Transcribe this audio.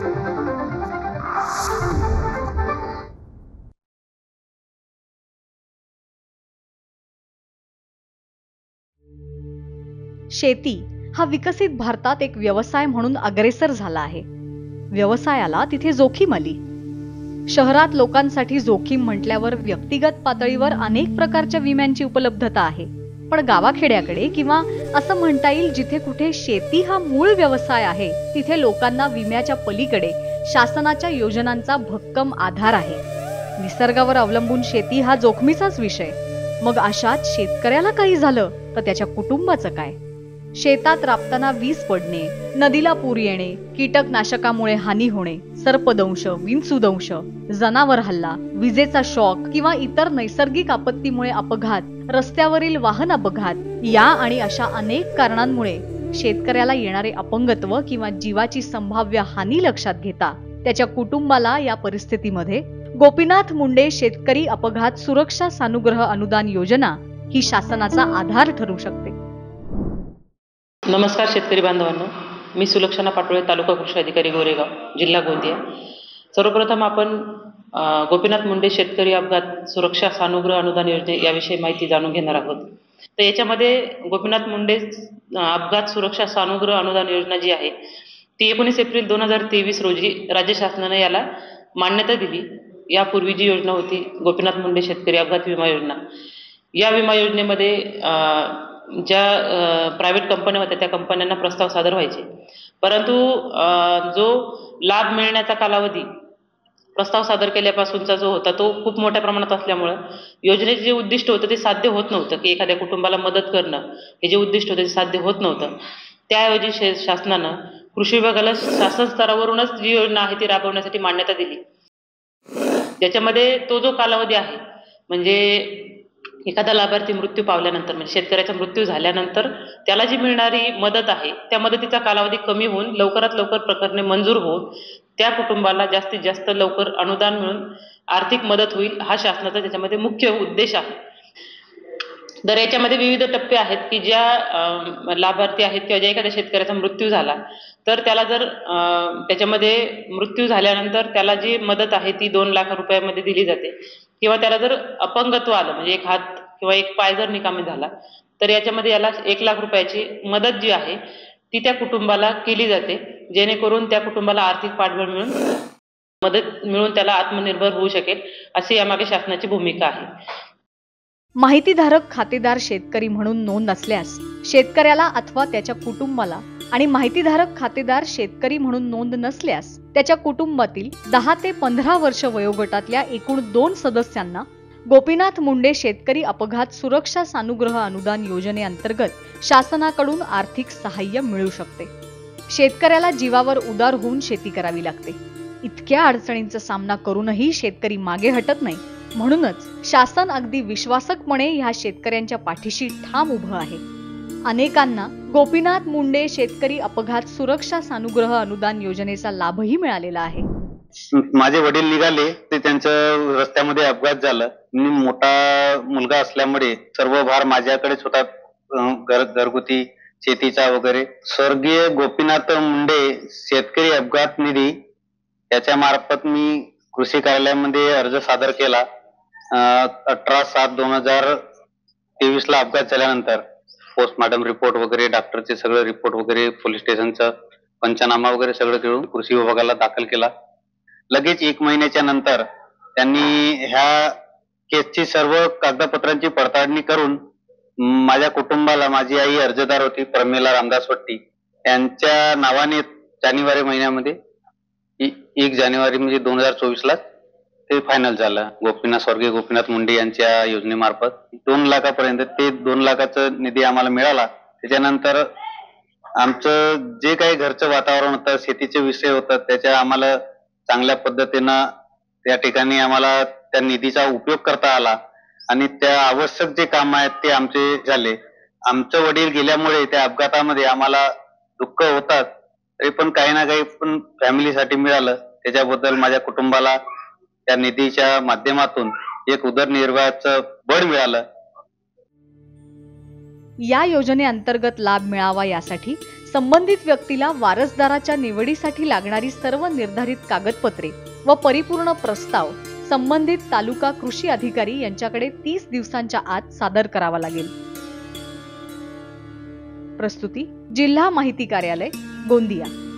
शेती हा विकसित भारतात एक व्यवसाय म्हणून अग्रेसर झाला आहे. व्यवसायाला तिथे जोखीम आली. शहरात लोकांसाठी जोखीम म्हटल्यावर व्यक्तिगत पातळीवर अनेक प्रकारच्या विम्यांची उपलब्धता आहे. पण गावाखेड्याकडे किंवा असं म्हणता येईल जिथे कुठे शेती हा मूळ व्यवसाय आहे, तिथे लोकांना विम्याच्या पलीकडे शासनाच्या योजनांचा भक्कम आधार आहे. निसर्गावर अवलंबून शेती हा जोखमीचाच विषय. मग अशात शेतकऱ्याला काही झालं तर त्याच्या कुटुंबाचं काय? शेतात राबताना वीज पडणे, नदीला पूर येणे, कीटकनाशकामुळे हानी होणे, सर्पदंश, विंचूदंश, जनावर हल्ला, विजेचा शॉक किंवा इतर नैसर्गिक आपत्तीमुळे अपघात, रस्त्यावरील वाहन अपघात या आणि अशा अनेक कारणांमुळे शेतकऱ्याला येणारे अपंगत्व किंवा जीवाची संभाव्य हानी लक्षात घेता त्याच्या कुटुंबाला या परिस्थितीमध्ये गोपीनाथ मुंडे शेतकरी अपघात सुरक्षा सानुग्रह अनुदान योजना ही शासनाचा आधार ठरू शकते. नमस्कार शेतकरी बांधवांनो, मी सुलक्षणा पाटोळे, तालुका कृषी अधिकारी गोरेगाव, जिल्हा गोंदिया. सर्वप्रथम आपण गोपीनाथ मुंडे शेतकरी अपघात सुरक्षा सानुग्रह अनुदान योजने याविषयी माहिती जाणून घेणार आहोत. तर याच्यामध्ये गोपीनाथ मुंडे अपघात सुरक्षा सानुग्रह अनुदान योजना जी आहे ती 19 एप्रिल 2023 रोजी राज्य शासनाने याला मान्यता दिली. यापूर्वी जी योजना होती गोपीनाथ मुंडे शेतकरी अपघात विमा योजना, या विमा योजनेमध्ये ज्या प्रायव्हेट कंपन्या होत्या त्या कंपन्यांना प्रस्ताव सादर व्हायचे, परंतु जो लाभ मिळण्याचा कालावधी प्रस्ताव सादर केल्यापासूनचा जो होता तो खूप मोठ्या प्रमाणात असल्यामुळे योजनेचे जे उद्दिष्ट होतं ते साध्य होत नव्हतं, की एखाद्या कुटुंबाला मदत करणं हे जे उद्दिष्ट होतं ते साध्य होत नव्हतं. त्याऐवजी शासनानं कृषी विभागाला शासन स्तरावरूनच जी योजना आहे ती राबवण्यासाठी मान्यता दिली. ज्याच्यामध्ये तो जो कालावधी आहे म्हणजे एखादा लाभार्थी मृत्यू पावल्यानंतर म्हणजे शेतकऱ्याचा मृत्यू झाल्यानंतर त्याला जी मिळणारी मदत आहे त्या मदतीचा कालावधी कमी होऊन लवकरात लवकर प्रकरणे मंजूर होऊन त्या कुटुंबाला जास्तीत जास्त लवकर अनुदान मिळून आर्थिक मदत होईल, हा शासनाचा त्याच्यामध्ये मुख्य उद्देश आहे. तर याच्यामध्ये विविध टप्पे आहेत की ज्या लाभार्थी आहेत किंवा ज्या एखाद्या शेतकऱ्याचा मृत्यू झाला तर त्याला जर त्याच्यामध्ये मृत्यू झाल्यानंतर त्याला जी मदत आहे ती 2 लाख रुपयामध्ये दिली जाते, किंवा त्याला जर अपंगत्व आलं म्हणजे एक हात किंवा एक पाय जर निकामी झाला तर याच्यामध्ये याला 1 लाख रुपयाची मदत जी आहे ती त्या कुटुंबाला केली जाते, जेणेकरून त्या कुटुंबाला आर्थिक पाठबळ मिळून मदत मिळून त्याला आत्मनिर्भर होऊ शकेल, अशी यामागे शासनाची भूमिका आहे. माहितीधारक खातेदार शेतकरी म्हणून नोंद असल्यास शेतकऱ्याला अथवा त्याच्या कुटुंबाला आणि माहितीधारक खातेदार शेतकरी म्हणून नोंद नसल्यास त्याच्या कुटुंबातील 10 ते 15 वर्ष वयोगटातल्या एकूण 2 सदस्यांना गोपीनाथ मुंडे शेतकरी अपघात सुरक्षा सानुग्रह अनुदान योजनेअंतर्गत शासनाकडून आर्थिक सहाय्य मिळू शकते. शेतकऱ्याला जीवावर उदार होऊन शेती करावी लागते. इतक्या अडचणींचा सामना करूनही शेतकरी मागे हटत नाही. म्हणूनच शासन अगदी विश्वासकपणे ह्या शेतकऱ्यांच्या पाठीशी ठाम उभं आहे. अनेकांना गोपीनाथ मुंडे शेतकरी अपघात सुरक्षा सानुग्रह अनुदान योजनेचा लाभही मिळालेला आहे. माझे वडील निघाले ते त्यांचं रस्त्यामध्ये अपघात झाला. मी मोठा मुलगा असल्यामुळे सर्व भार माझ्याकडेच होता, घरगुती शेतीचा वगैरे. स्वर्गीय गोपीनाथ मुंडे शेतकरी अपघात निधी याच्या मार्फत मी कृषी कार्यालयामध्ये अर्ज सादर केला. 18/7/2023 ला अपघात झाल्यानंतर पोस्टमॉर्टम रिपोर्ट वगैरे, डॉक्टरचे सगळे रिपोर्ट वगैरे, पोलीस स्टेशनचा पंचनामा वगैरे सगळं घेऊन कृषी विभागाला दाखल केला. लगेच 1 महिन्याच्या नंतर त्यांनी ह्या केसची सर्व कागदपत्रांची पडताळणी करून माझ्या कुटुंबाला, माझी आई अर्जदार होती प्रमिला रामदास वट्टी, यांच्या नावाने जानेवारी महिन्यामध्ये 1 जानेवारी म्हणजे 2024 ला ते फायनल झालं. स्वर्गीय गोपीनाथ मुंडे यांच्या योजनेमार्फत 2 लाखापर्यंत ते 2 लाखाचा निधी आम्हाला मिळाला. त्याच्यानंतर आमचं जे काही घरचं वातावरण होतं, शेतीचे विषय होतात, त्याच्या आम्हाला चांगल्या पद्धतीनं त्या ठिकाणी आम्हाला त्या निधीचा उपयोग करता आला आणि त्या आवश्यक जे काम आहेत ते आमचे झाले. आमचं वडील गेल्यामुळे त्या अपघातामध्ये आम्हाला दुःख होतात, तरी पण काही ना काही पण फॅमिलीसाठी मिळालं. त्याच्याबद्दल माझ्या कुटुंबाला त्या निधीच्या माध्यमातून एक उदरनिर्वाहाचं बळ मिळालं. या योजनेअंतर्गत लाभ मिळावा यासाठी संबंधित व्यक्तीला वारसदाराच्या निवडीसाठी लागणारी सर्व निर्धारित कागदपत्रे व परिपूर्ण प्रस्ताव संबंधित तालुका कृषी अधिकारी यांच्याकडे 30 दिवसांच्या आत सादर करावा लागेल. प्रस्तुती जिल्हा माहिती कार्यालय, गोंदिया.